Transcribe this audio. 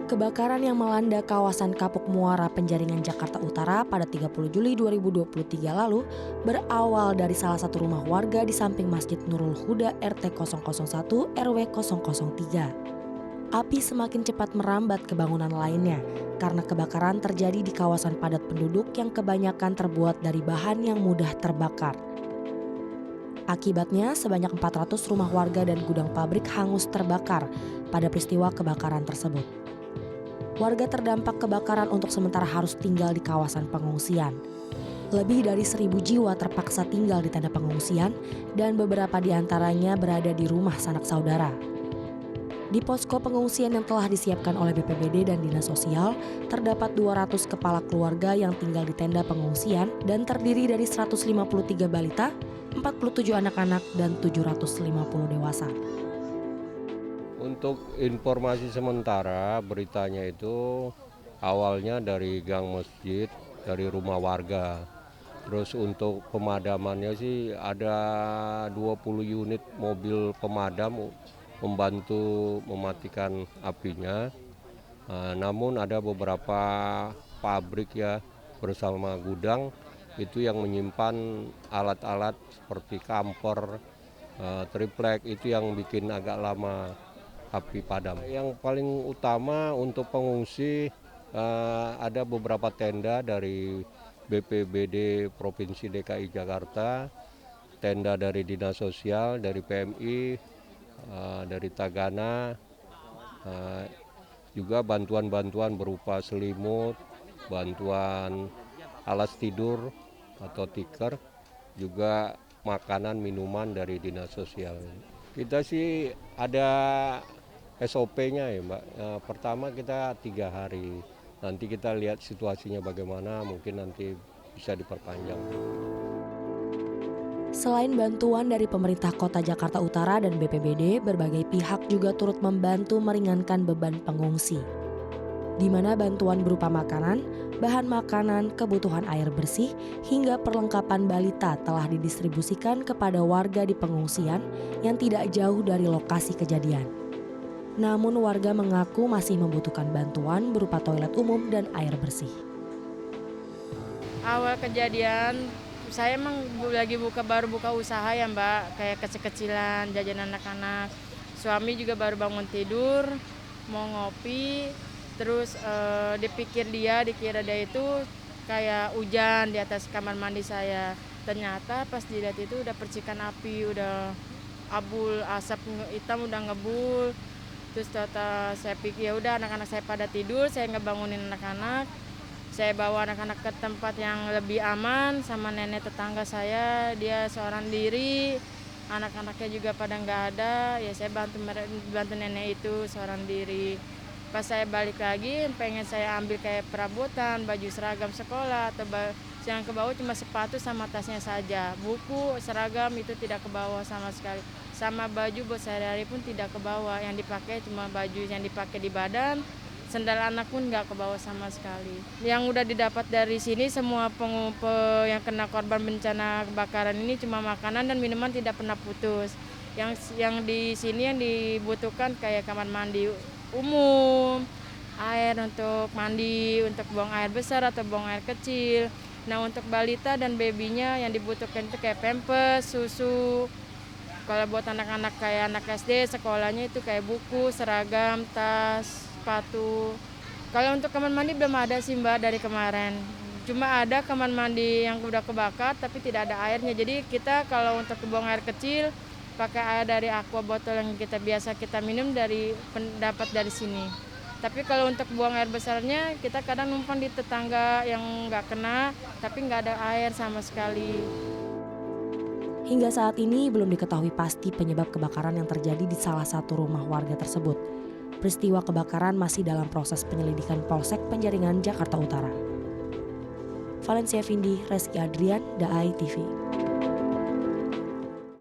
Kebakaran yang melanda kawasan Kapuk Muara, Penjaringan, Jakarta Utara pada 30 Juli 2023 lalu berawal dari salah satu rumah warga di samping Masjid Nurul Huda RT 001 RW 003. Api semakin cepat merambat ke bangunan lainnya karena kebakaran terjadi di kawasan padat penduduk yang kebanyakan terbuat dari bahan yang mudah terbakar. Akibatnya sebanyak 400 rumah warga dan gudang pabrik hangus terbakar pada peristiwa kebakaran tersebut. Warga terdampak kebakaran untuk sementara harus tinggal di kawasan pengungsian. Lebih dari 1.000 jiwa terpaksa tinggal di tenda pengungsian dan beberapa di antaranya berada di rumah sanak saudara. Di posko pengungsian yang telah disiapkan oleh BPBD dan Dinas Sosial, terdapat 200 kepala keluarga yang tinggal di tenda pengungsian dan terdiri dari 153 balita, 47 anak-anak, dan 750 dewasa. Untuk informasi sementara beritanya itu awalnya dari gang masjid, dari rumah warga. Terus untuk pemadamannya sih ada 20 unit mobil pemadam membantu mematikan apinya. Namun ada beberapa pabrik ya bersama gudang itu yang menyimpan alat-alat seperti kampor, triplek itu yang bikin agak lama api padam. Yang paling utama untuk pengungsi ada beberapa tenda dari BPBD Provinsi DKI Jakarta, tenda dari Dinas Sosial, dari PMI, dari Tagana, juga bantuan-bantuan berupa selimut, bantuan alas tidur atau tikar, juga makanan minuman dari Dinas Sosial. Kita sih ada SOP-nya ya Mbak. Pertama kita 3 hari, nanti kita lihat situasinya bagaimana, mungkin nanti bisa diperpanjang. Selain bantuan dari pemerintah Kota Jakarta Utara dan BPBD, berbagai pihak juga turut membantu meringankan beban pengungsi. Di mana bantuan berupa makanan, bahan makanan, kebutuhan air bersih, hingga perlengkapan balita telah didistribusikan kepada warga di pengungsian yang tidak jauh dari lokasi kejadian. Namun warga mengaku masih membutuhkan bantuan berupa toilet umum dan air bersih. Awal kejadian, saya emang baru buka usaha ya Mbak, kayak kecil-kecilan, jajan anak-anak. Suami juga baru bangun tidur, mau ngopi, terus dikira dia itu kayak hujan di atas kamar mandi saya. Ternyata pas dilihat itu udah percikan api, udah abul, asap hitam udah ngebul. Terus saya pikir ya udah anak-anak saya pada tidur, saya ngebangunin anak-anak. Saya bawa anak-anak ke tempat yang lebih aman sama nenek tetangga saya, dia seorang diri, anak-anaknya juga pada nggak ada, ya saya bantu nenek itu seorang diri. Pas saya balik lagi, pengen saya ambil kayak perabotan, baju seragam sekolah, atau yang ke bawah cuma sepatu sama tasnya saja. Buku, seragam itu tidak ke bawah sama sekali. Sama baju buat sehari-hari pun tidak ke bawah, yang dipakai cuma baju yang dipakai di badan, sendal anak pun nggak ke bawah sama sekali. Yang udah didapat dari sini semua yang kena korban bencana kebakaran ini cuma makanan dan minuman tidak pernah putus. Yang di sini yang dibutuhkan kayak kamar mandi umum, air untuk mandi, untuk buang air besar atau buang air kecil. Nah untuk balita dan babynya yang dibutuhkan itu kayak pampers, susu. Kalau buat anak-anak kayak anak SD, sekolahnya itu kayak buku, seragam, tas, sepatu. Kalau untuk kamar mandi belum ada sih Mbak dari kemarin. Cuma ada kamar mandi yang udah kebakar tapi tidak ada airnya. Jadi kita kalau untuk buang air kecil pakai air dari aqua botol yang biasa kita minum dapat dari sini. Tapi kalau untuk buang air besarnya kita kadang numpang di tetangga yang nggak kena tapi nggak ada air sama sekali. Hingga saat ini belum diketahui pasti penyebab kebakaran yang terjadi di salah satu rumah warga tersebut. Peristiwa kebakaran masih dalam proses penyelidikan Polsek Penjaringan, Jakarta Utara. Valencia Vindi, Reski Adrian, DAI TV.